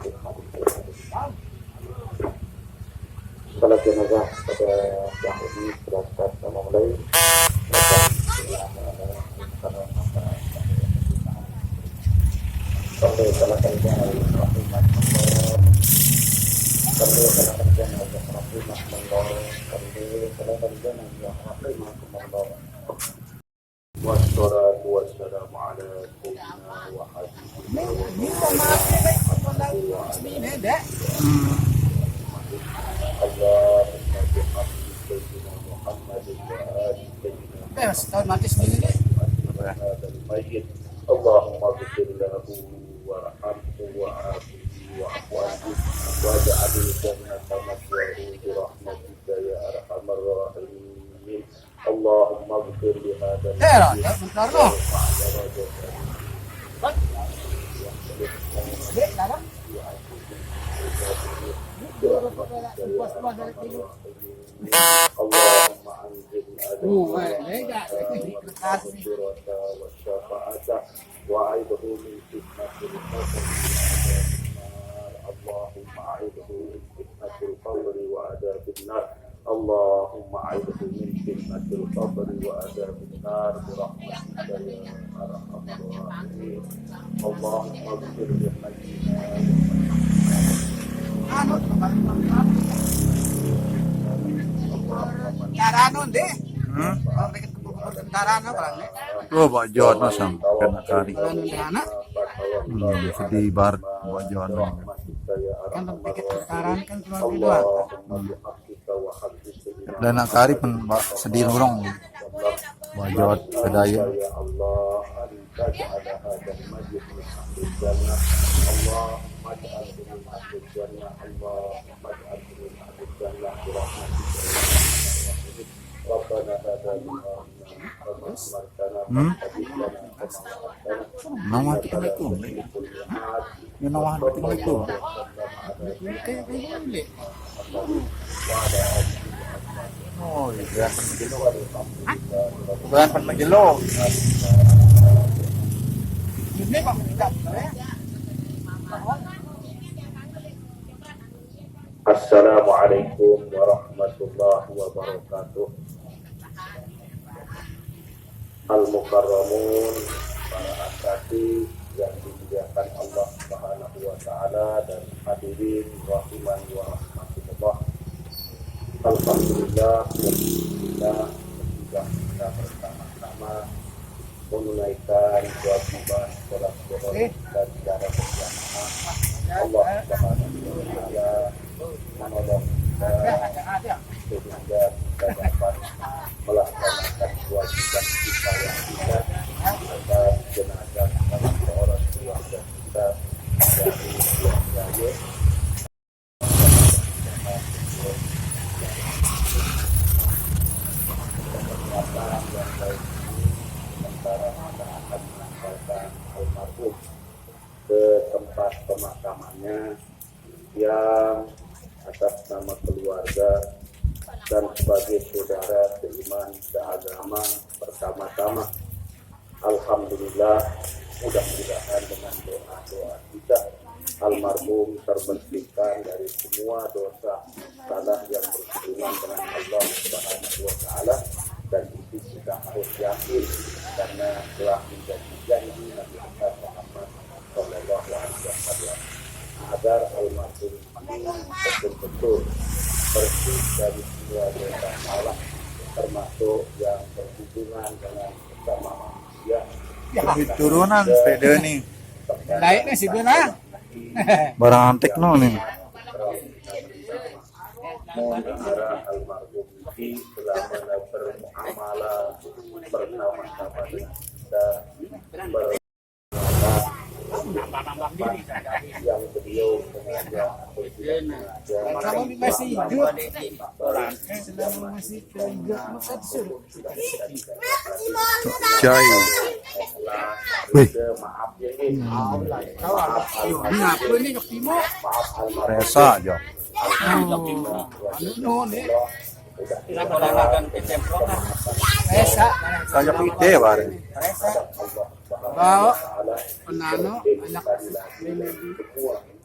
Salat jenazah pada siang ini sudah kita mulai. Sampai salahkan jangan rahimahullah. Sampai salahkan jangan rahimahullah. Sampai salahkan jangan rahimahullah. Wassalatu wassalamu ala sayyidina wa habibina Allahumma bihamdi sayyidina Muhammadin wa ali sayyidina setahun mati sendiri deh. al-mayyit Allahumma ghfir lahu warhamhu wa'afihi wa'fu anhu waj'alil jannata maswaahu bi rahmatika ya arhamar rahimin Allahumma ghfir li hadzal bentar lo. Allahumma anzil وأعيده من فتنة القبر اللهم أعيده من فتنة القبر وعذاب النار اللهم أعيده من فتنة القبر وعذاب النار برحمتك يا أرحم الراحمين اللهم اغفر لحينا Taranon deh. Taranon barangnya. Oh, Pak Jono sang kena kari. Anak Sedih bar Pak Jono. kan pikir taran kan cuma dua. Dan nak kari pun Pak sedih nurung. Pak Jot sedaya. ya Allah anta ja'ala hadzal majlis min ahlil jannah Allahumma ij'alhu min ahlil jannah Allahumma ij'alhu min ahlil jannah bi rahmatika ya arhamar Rabbana hadzal Nama kita itu. Ini nama kita itu. Kayak boleh. Oh, iya. Bukan penmegelo. Ini Pak tidak ya. Assalamualaikum warahmatullahi wabarakatuh. Al-Mukarramun, para asatidz yang dimuliakan Allah Subhanahu wa taala dan hadirin rahiman wa rahmatullah. Alhamdulillah kita sudah bersama-sama menunaikan kewajiban sholat zuhur dan secara berjamaah. Allah Subhanahu wa taala menolong kita sehingga kita dapat melaksanakan kewajiban kita yang kita atas jenazah salah seorang keluarga kita dari keluarga yang baik ini sementara kita akan mengantarkan almarhum ke tempat pemakamannya yang atas nama keluarga dan sebagai saudara seiman seagama bersama-sama. Alhamdulillah, mudah-mudahan dengan doa-doa kita almarhum terbersihkan dari semua dosa salah yang berhubungan dengan Allah Subhanahu wa taala dan itu kita harus yakin karena telah menjadi janji Nabi Muhammad sallallahu alaihi wasallam agar almarhum ini betul-betul bersih dari semua dosa salah termasuk yang berhubungan dengan sesama manusia. Turunan sepeda nih. Naiknya sih benar. Barang antik no nih. Mohon segera almarhum ini selama bermuamalah bersama-sama dengan kita yang beliau sengaja Kalau masih hidup, selama masih hidup masa disuruh. Jai. maaf ya ini Ngapa ini Jok Timo? Resa aja. Anu nih. Kita bolehkan pencemplon Resa. Kayak ide bare. Bawa penano anak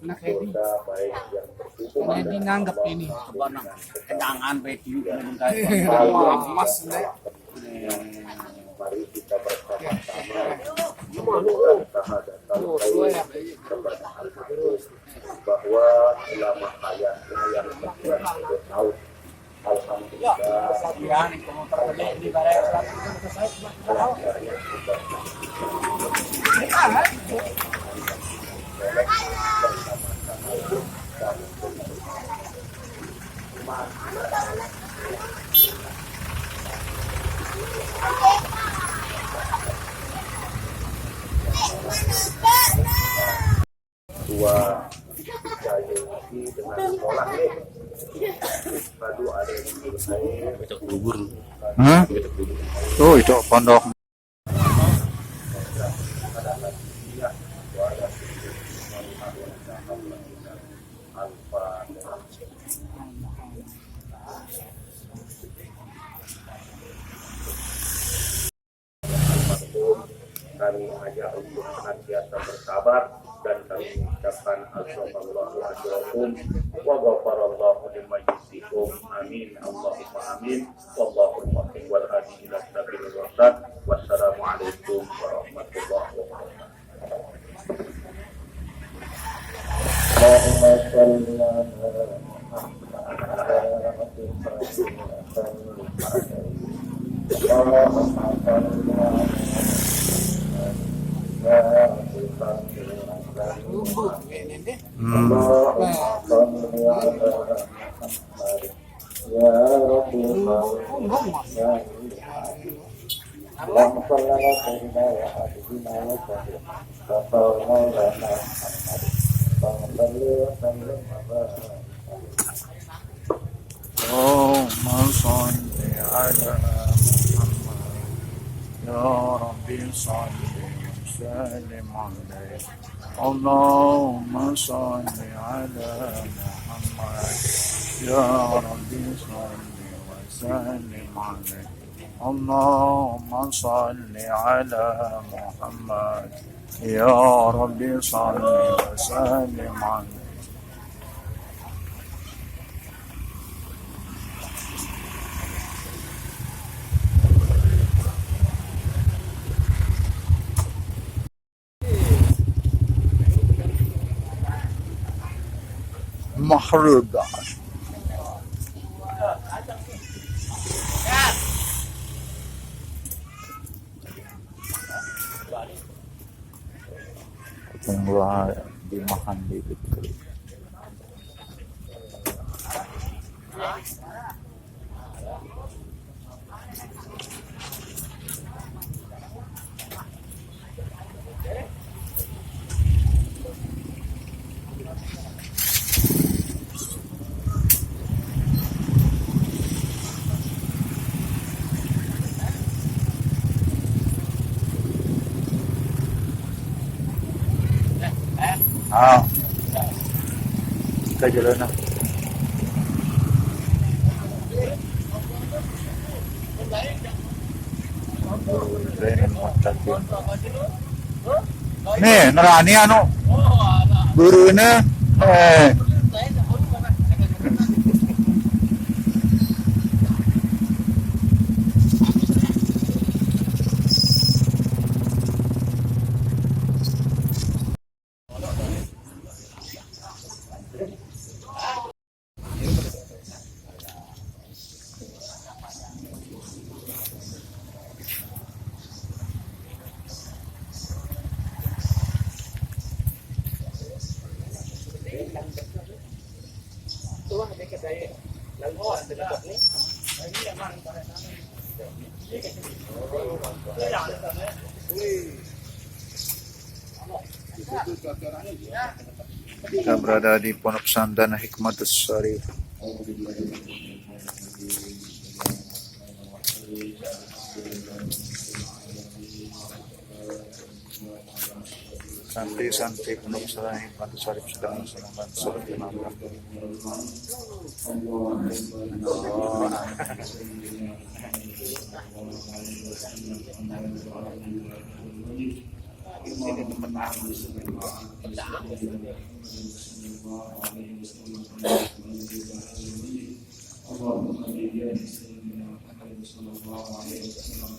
Anak Edi. dosa baik yang berhubungan Edi nganggap ini. Kenangan beti Wah, mas nih. mari kita bersama-sama memohon sahadatan baik kepada Al-Hadis bahwa selama hayatnya yang sekian puluh tahun alhamdulillah dua kayu ini dengan sekolah nih padu ada di air Oh, itu pondok. kami ajak untuk senantiasa bersabar dan kami mengucapkan assalamualaikum wa ghafarallahu limajlisikum amin Allahumma amin wallahul muwaffiq wal hadi ila sabilir rasyad wassalamualaikum warahmatullahi wabarakatuh. Allahumma shalli Allahumma salli ala Muhammad ya Rabbi salli wa sallim alaihi Allahumma salli ala Muhammad ya Rabbi salli wa sallim alaihi Allahumma salli ala Muhammad ya Rabbi salli wa sallim alaihi محروقة Tunggulah dimakan di itu. Kita jalan na. Nih, narani ano? Buru na. Kita berada di Pondok Pesantren Hikmatus Sharif. Santri-santri Pondok Pesantren Hikmatus Sharif sedang melaksanakan sholat jenazah. اللهم بجاه سيدنا محمد صلى الله عليه وسلم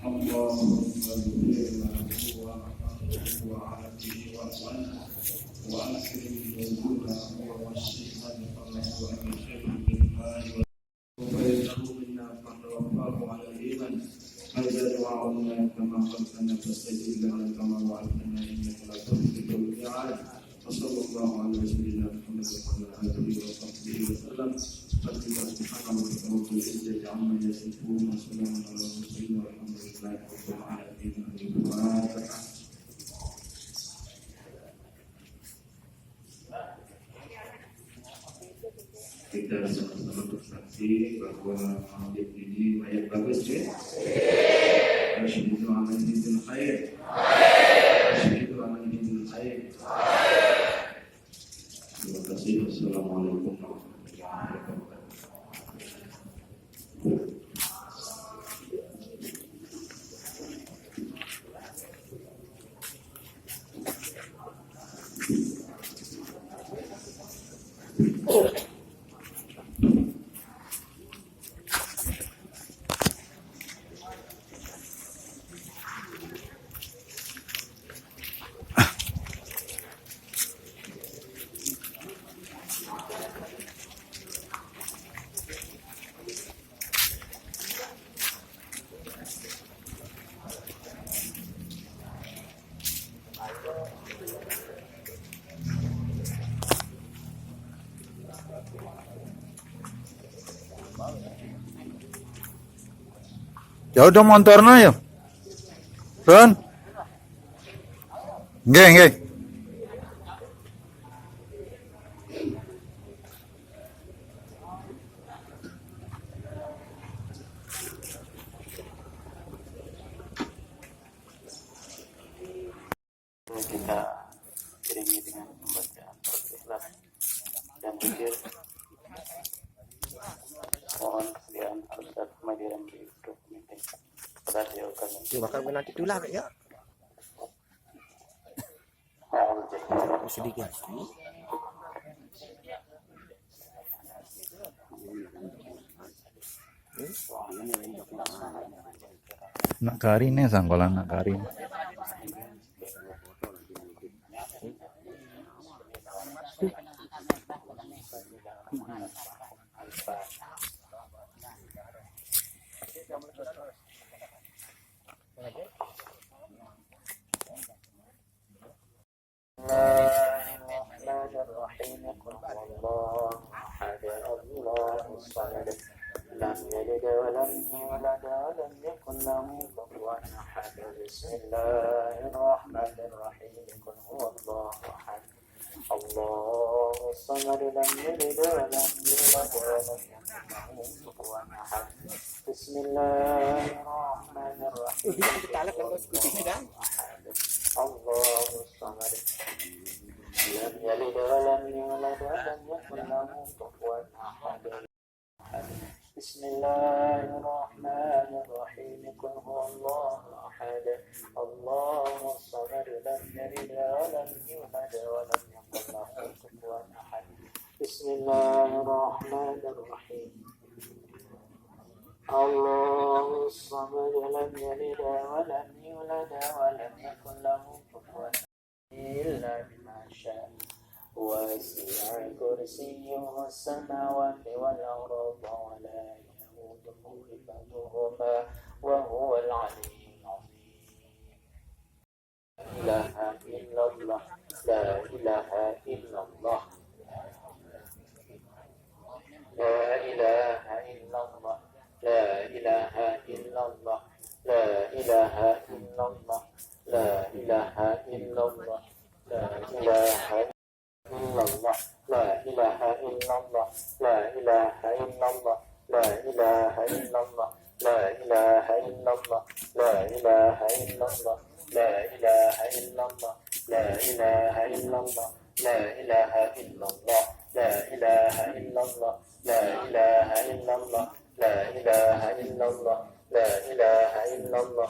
اللهم اغفر له وعافه واعف عنه واكرم نزوله ووسع مدخله وادخله بالمال وبيته منا قد وفاه على الايمان هذا دعاؤنا كما قد كنا فاستجب لنا كما وعدتنا انك لا تخلف الميعاد وصلى الله على سيدنا محمد وعلى اله وصحبه وسلم سبحان ربك رب العزه عما يصفون وسلام على المرسلين والحمد لله رب العالمين. الفاتحه. Kita sama-sama bersaksi bahwa maulid ini banyak bagus ya. Asyhadu an la ilaha illallah. Asyhadu an la ilaha illallah. Terima kasih. Wassalamualaikum warahmatullahi wabarakatuh. Ya udah motornya ya. Ron. Nggih, nggih. Kita iringi dengan pembacaan ikhlas dan zikir. Mohon kesediaan Ustaz Madiran di dokumen pada kami. Dia bakal nanti tulah ya. Sedikit. Nak karine sangkolan nak karin. Bismillahirrahmanirrahim. Qul huwallahu ahad, Allahus samad, lam yalid wa lam yulad wa lam yakul lahu kufuwan ahad. Bismillahirrahmanirrahim. Qul huwallahu ahad, Allahus samad, lam yalid wa lam yulad wa lam yakul lahu kufuwan ahad. Bismillahirrahmanirrahim. Allahus samad, lam yalid wa lam yulad wa lam yakul lahu kufuwan ahad. Bismillahirrahmanirrahim. Qul huwallahu ahad, Allahus samad, lam yalid wa lam yulad wa lam yakul lahu kufuwan ahad. Bismillahirrahmanirrahim. Allahus samad, lam yalid wa lam yulad wa lam yakul lahu kufuwan ahad. إلا بما شاء وسع كرسيه السماوات والأرض ولا يؤوده حفظهما وهو العلي العظيم. لا إله إلا الله، لا إله إلا الله، لا إله إلا الله، لا إله إلا الله، لا إله إلا الله، لا إله إلا الله، لا إله إلا الله، لا إله إلا الله، لا إله إلا الله، لا إله إلا الله، لا إله إلا الله، لا إله إلا الله، لا إله إلا الله، لا إله إلا الله، لا إله إلا الله، لا إله إلا الله، لا إله إلا الله، لا إله إلا الله، لا إله إلا الله،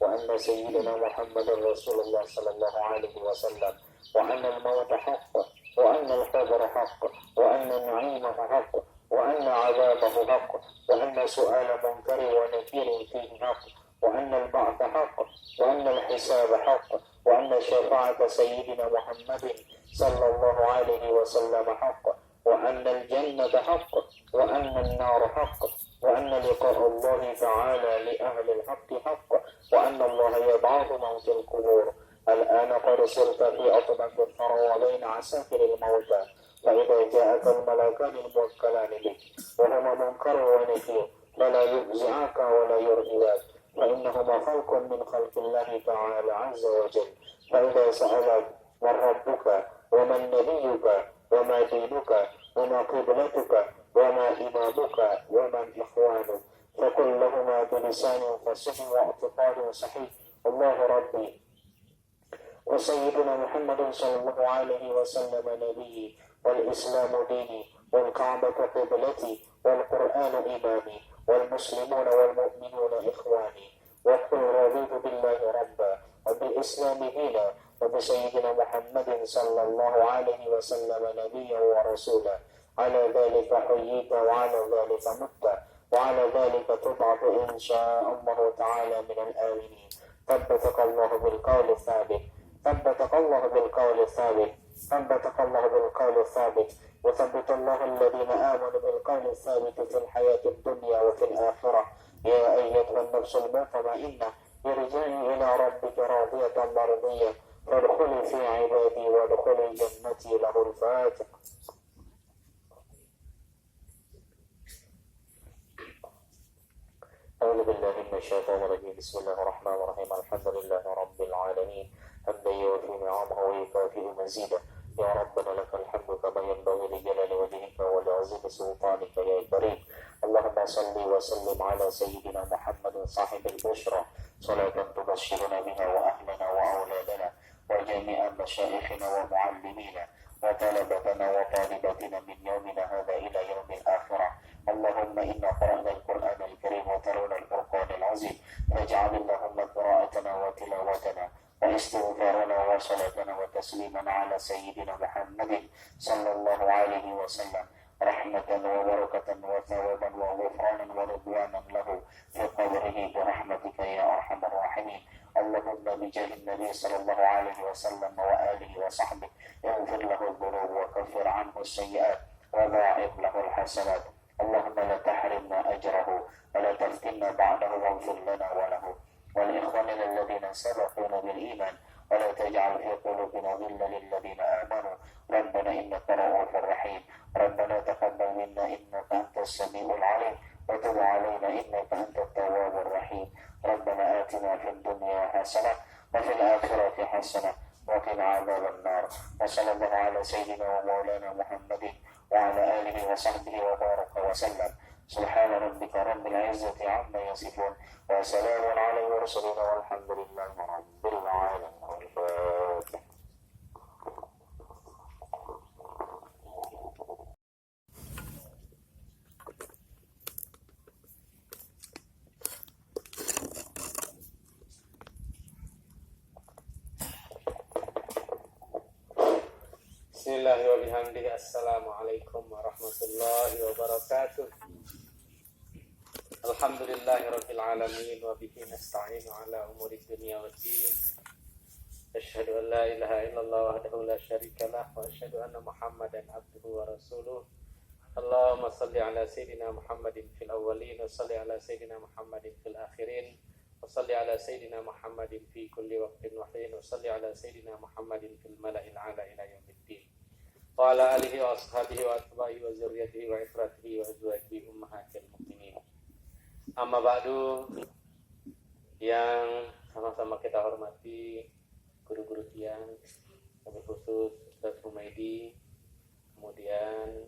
وأن سيدنا محمد رسول الله صلى الله عليه وسلم، وأن الموت حق، وأن القبر حق، وأن النعيم حق، وأن عذابه حق، وأن سؤال منكر ونكير فيه حق، وأن البعث حق، وأن الحساب حق، وأن شفاعة سيدنا محمد صلى الله عليه وسلم حق، وأن الجنة حق، وأن النار حق، وأن لقاء الله تعالى لأهل الحق حق، وأن الله يبعث من في القبور. الآن قد صرت في أطبق الثرى بين عساكر الموتى، فإذا جاءك الملكان الموكلان بك وهما منكر ونكير فلا يفزعك ولا يرهبك، فإنهما خلق من خلق الله تعالى عز وجل. فإذا سألك من ربك ومن نبيك وما دينك وما قبلتك وما إمامك ومن إخوانك، فقل لهما بلسان فصيح واعتقاد صحيح: الله ربي وسيدنا محمد صلى الله عليه وسلم نبيي، والإسلام ديني، والكعبة قبلتي، والقرآن إمامي، والمسلمون والمؤمنون إخواني. وقل رضيت بالله ربا وبالإسلام دينا وبسيدنا محمد صلى الله عليه وسلم نبيا ورسولا. على ذلك حييت وعلى ذلك مت وعلى ذلك تبعث إن شاء الله تعالى من الآمنين. ثبتك الله بالقول الثابت، ثبتك الله بالقول الثابت، ثبتك الله بالقول الثابت، وثبت الله الذين آمنوا بالقول الثابت في الحياة الدنيا وفي الآخرة. يا أيتها النفس المطمئنة ارجعي إلى ربك راضية مرضية فادخلي في عبادي وادخلي جنتي. له الفاتحة. أعوذ بالله من الشيطان الرجيم. بسم الله الرحمن الرحيم. الحمد لله رب العالمين حمدا يوفي نعمه ويكافئ مزيدا. يا ربنا لك الحمد كما ينبغي لجلال وجهك ولعظيم سلطانك يا كريم. اللهم صل وسلم على سيدنا محمد صاحب البشرى صلاة تبشرنا بها وأهلنا وأولادنا وجميع مشايخنا ومعلمينا وطلبتنا وطالباتنا من يومنا هذا إلى يوم الآخرة. اللهم إنا قرأنا القرآن الكريم وتلونا الفرقان العظيم، فاجعل اللهم قراءتنا وتلاوتنا واستغفارنا وصلاتنا وتسليما على سيدنا محمد صلى الله عليه وسلم رحمة وبركة وثوابا وغفرانا ورضوانا له في قبره برحمتك يا أرحم الراحمين. اللهم بجاه النبي صلى الله عليه وسلم وآله وصحبه اغفر له الذنوب وكفر عنه السيئات وضاعف له الحسنات. اللهم لا تحرمنا أجره ولا تفتنا بعده واغفر لنا وله ولإخواننا الذين سبقونا بالإيمان ولا تجعل في قلوبنا غلا للذين آمنوا ربنا إنك رؤوف رحيم. ربنا تقبل منا إنك أنت السميع العليم وتب علينا إنك أنت التواب الرحيم. ربنا آتنا في الدنيا حسنة وفي الآخرة حسنة وقنا عذاب النار. وصلى الله على سيدنا ومولانا محمد وعلى آله وصحبه وبارك وسلم. سبحان ربك رب العزة عما يصفون وسلام على المرسلين والحمد لله رب العالمين. الفاتحة. Bismillahi wa bihamdihi. Assalamualaikum warahmatullahi wabarakatuh. Alhamdulillahi rabbil alamin wa bihi nasta'inu ala umuri dunya waddin. Asyhadu an la ilaha illallah wahdahu la syarikalah wa asyhadu anna Muhammadan abduhu wa rasuluh. Allahumma salli ala sayyidina Muhammadin fil awwalin wa salli ala sayyidina Muhammadin fil akhirin wa salli ala sayyidina Muhammadin fi kulli waqtin wa hin wa salli ala sayyidina Muhammadin fil mala'il a'la ila yaumiddin. Wa ala alihi wa ashabihi wa atba'ihi wa zurriyyatihi wa ifratihi wa azwajihi ummahatil mukminin. Amma ba'du, yang sama-sama kita hormati guru-guru tiang, kami khusus Ustaz Humaydi, kemudian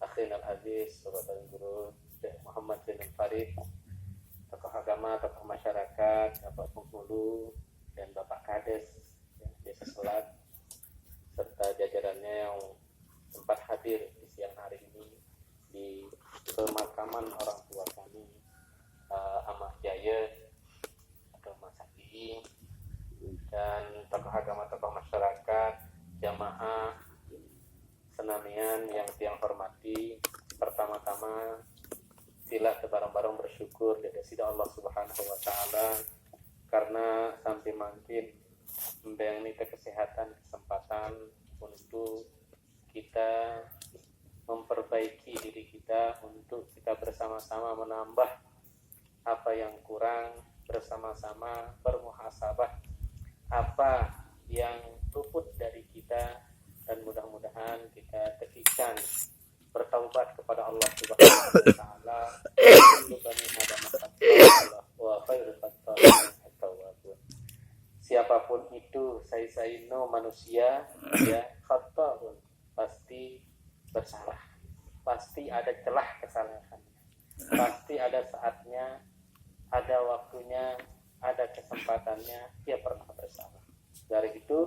Akhin Al-Aziz, Sobat Al-Guru Syekh Muhammad Zainul Farid, tokoh agama, tokoh masyarakat, Bapak Penghulu dan Bapak Kades yang Desa Selat, serta jajarannya yang sempat hadir di siang hari ini di pemakaman orang tua kami, Ahmad Jaya, dan tokoh agama, tokoh masyarakat, jamaah senamian yang tiang hormati. Pertama-tama sila bareng-bareng bersyukur dari sida Allah Subhanahu wa taala karena sampai makin memberi kesehatan, kesempatan untuk kita memperbaiki diri kita, untuk kita bersama-sama menambah apa yang kurang, bersama-sama bermuhasabah apa yang luput dari kita, dan mudah-mudahan kita tekikan bertaubat kepada Allah Subhanahu wa taala. Siapapun itu, no manusia, ya khata'un, pasti bersalah, pasti ada celah kesalahan, pasti ada saatnya, ada waktunya, ada kesempatannya dia pernah bersalah. Dari itu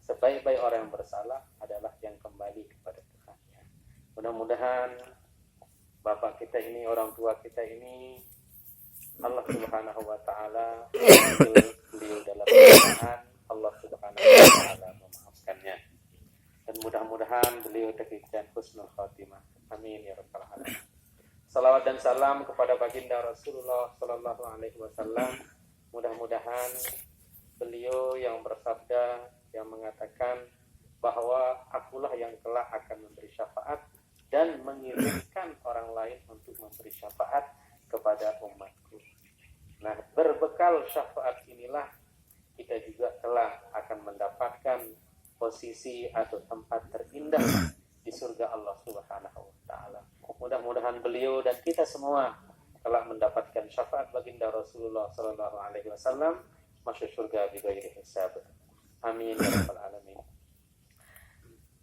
sebaik-baik orang yang bersalah adalah yang kembali kepada Tuhannya. Mudah-mudahan bapak kita ini, orang tua kita ini, Allah Subhanahu wa taala beliau dalam keadaan Allah Subhanahu wa taala memaafkannya, dan mudah-mudahan beliau diberikan husnul khatimah. Amin ya rabbal alamin. Salawat dan salam kepada baginda Rasulullah sallallahu alaihi wasallam. Mudah-mudahan beliau yang bersabda, yang mengatakan bahwa akulah yang kelak akan memberi syafaat dan mengirimkan orang lain untuk memberi syafaat kepada umatku. Nah, berbekal syafaat inilah kita juga telah akan mendapatkan posisi atau tempat terindah di surga Allah Subhanahu wa taala. Mudah-mudahan beliau dan kita semua telah mendapatkan syafaat baginda Rasulullah sallallahu alaihi wasallam masuk surga bighairi hisab. Amin ya rabbal alamin.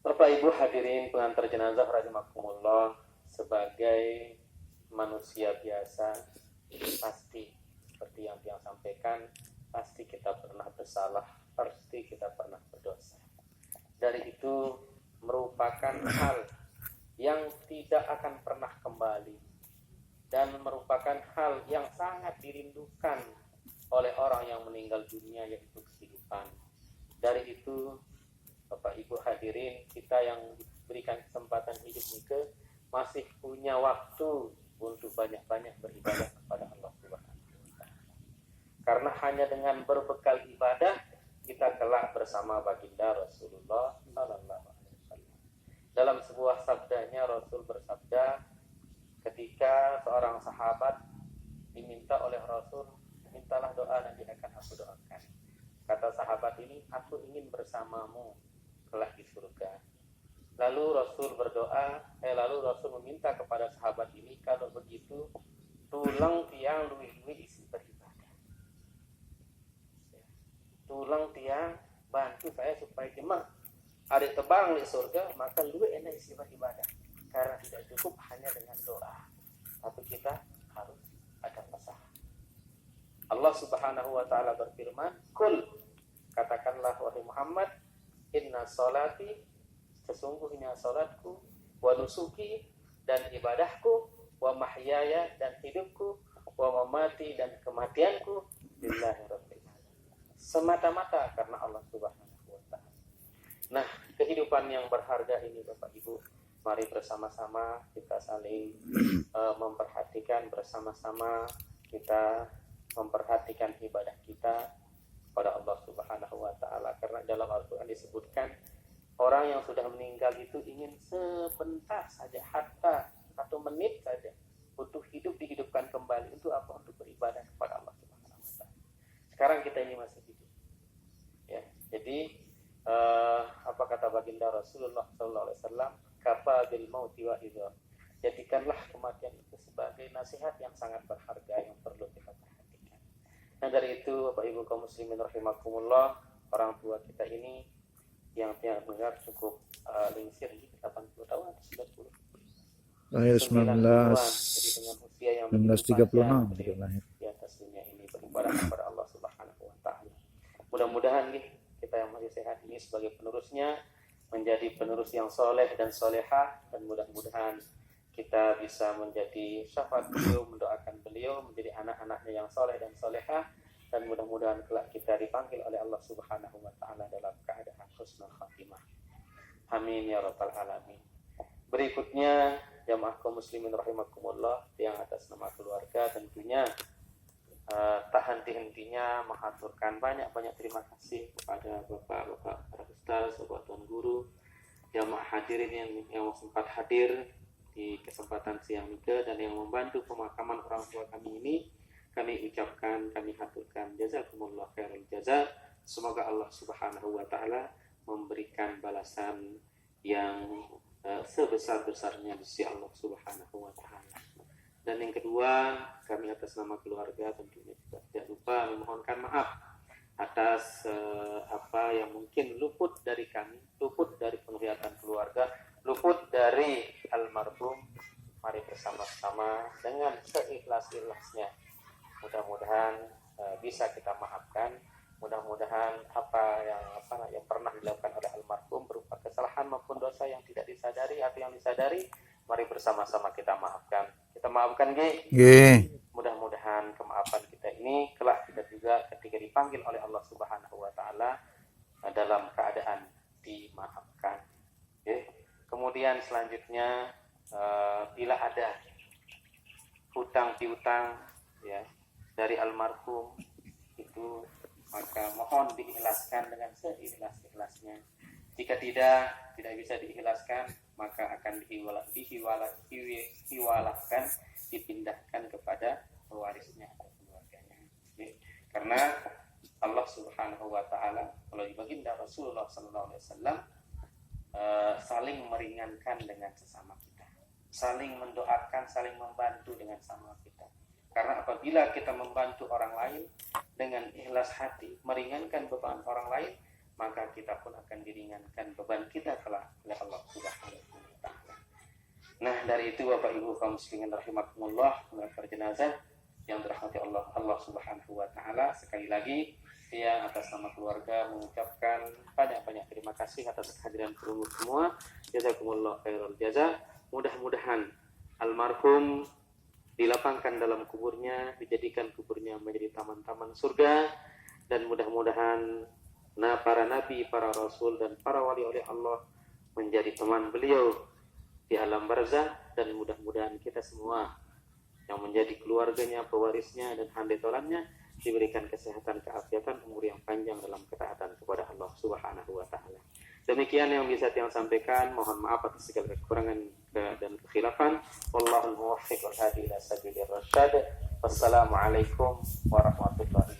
Bapak Ibu hadirin pengantar jenazah rahimakumullah, sebagai manusia biasa pasti seperti yang sampaikan, pasti kita pernah bersalah, pasti kita pernah berdosa. Dari itu merupakan hal yang tidak akan pernah kembali dan merupakan hal yang sangat dirindukan oleh orang yang meninggal dunia, yaitu kehidupan. Dari itu Bapak Ibu hadirin, kita yang diberikan kesempatan hidup ini masih punya waktu untuk banyak-banyak beribadah kepada Allah Subhanahu wa taala. Karena hanya dengan berbekal ibadah kita kelak bersama baginda Rasulullah sallallahu alaihi wasallam. Dalam sebuah sabdanya Rasul bersabda, ketika seorang sahabat diminta oleh Rasul, mintalah doa nanti akan aku doakan. Kata sahabat ini, aku ingin bersamamu kelak di surga. Lalu Rasul meminta kepada sahabat ini, kalau begitu tulang tiang luwi-luwi isi beribadah. Tulang tiang bantu saya supaya jemaah ada tebang di surga, maka luwi enak isi beribadah. Karena tidak cukup hanya dengan doa, tapi kita harus ada usaha. Allah Subhanahu wa taala berfirman, "Qul," katakanlah wahai Muhammad, "Inna sholati," sesungguhnya salatku, "wa nusuki," dan ibadahku, "wa mahyaya," dan hidupku, "wa mamati," dan kematianku, lillahi rabbil alamin, semata-mata karena Allah Subhanahu wa taala. Nah, kehidupan yang berharga ini Bapak Ibu, mari bersama-sama kita saling memperhatikan, bersama-sama kita memperhatikan ibadah kita pada Allah Subhanahu wa taala. Karena dalam Al-Qur'an disebutkan orang yang sudah meninggal itu ingin sebentar saja, hatta 1 menit saja, untuk hidup dihidupkan kembali. Untuk apa? Untuk beribadah kepada Allah Subhanahu wa taala. Sekarang kita ini masih hidup. Ya, jadi apa kata baginda Rasulullah sallallahu alaihi wasallam, "Kafa bil mauti wa idza." Jadikanlah kematian itu sebagai nasihat yang sangat berharga yang perlu kita perhatikan. Nah, dari itu Bapak Ibu kaum muslimin rahimakumullah, orang tua kita ini yang dengar cukup lingsir, 80 tahun atau 90. Lahir 1936 lahir. Di atas dunia ini beribadah kepada Allah Subhanahu wa taala. Mudah-mudahan kita yang masih sehat ini sebagai penerusnya menjadi penerus yang soleh dan solehah, dan mudah-mudahan kita bisa menjadi syafaat beliau, mendoakan beliau menjadi anak-anaknya yang soleh dan solehah, dan mudah-mudahan kelak kita dipanggil oleh Allah Subhanahu wa taala dalam keadaan husnul khatimah. Amin ya rabbal alamin. Berikutnya jamaah kaum muslimin rahimakumullah, yang atas nama keluarga tentunya tak henti-hentinya mengaturkan banyak-banyak terima kasih kepada bapak-bapak para ustaz, bapak tuan guru, jamaah hadirin yang sempat hadir di kesempatan siang ini dan yang membantu pemakaman orang tua kami ini. Kami ucapkan, kami haturkan jazakumullah khairul jaza. Semoga Allah Subhanahu wa taala memberikan balasan yang sebesar-besarnya di sisi Allah Subhanahu wa taala. Dan yang kedua, kami atas nama keluarga tentunya juga tidak lupa memohonkan maaf atas apa yang mungkin luput dari kami, luput dari penglihatan keluarga, luput dari almarhum. Mari bersama-sama dengan seikhlas-ikhlasnya mudah-mudahan bisa kita maafkan. Mudah-mudahan apa yang pernah dilakukan oleh almarhum berupa kesalahan maupun dosa yang tidak disadari atau yang disadari, mari bersama-sama kita maafkan. Kita maafkan, mudah-mudahan kemaafan kita ini kelak kita juga ketika dipanggil oleh Allah Subhanahu wa taala dalam keadaan dimaafkan. Kemudian selanjutnya bila ada hutang piutang ya dari almarhum itu, maka mohon diikhlaskan dengan seikhlas-ikhlasnya. Jika tidak bisa diikhlaskan, maka akan dihiwalahkan, dipindahkan kepada pewarisnya atau keluarganya. Karena Allah Subhanahu wa taala, kalau di baginda Rasulullah sallallahu alaihi wasallam, saling meringankan dengan sesama kita, saling mendoakan, saling membantu dengan sama kita. Karena apabila kita membantu orang lain dengan ikhlas hati, meringankan beban orang lain, maka kita pun akan diringankan beban kita kelak oleh Allah Subhanahu wa taala. Nah, dari itu Bapak Ibu kaum muslimin rahimakumullah, mengantar jenazah yang dirahmati Allah Subhanahu wa taala, sekali lagi yang atas nama keluarga mengucapkan banyak-banyak terima kasih atas kehadiran perunggu semua. Jazakumullah khairul jaza. Mudah-mudahan almarhum dilapangkan dalam kuburnya, dijadikan kuburnya menjadi taman-taman surga, dan mudah-mudahan para nabi, para rasul, dan para wali-wali Allah menjadi teman beliau di alam barzah, dan mudah-mudahan kita semua yang menjadi keluarganya, pewarisnya, dan handetolannya diberikan kesehatan, keafiatan, umur yang panjang dalam ketaatan kepada Allah Subhanahu wa taala. Demikian yang bisa saya sampaikan. Mohon maaf atas segala kekurangan dan kekhilafan. Wallahul muwaffiq wal hadi ila sabilir rasyad. Wassalamualaikum warahmatullahi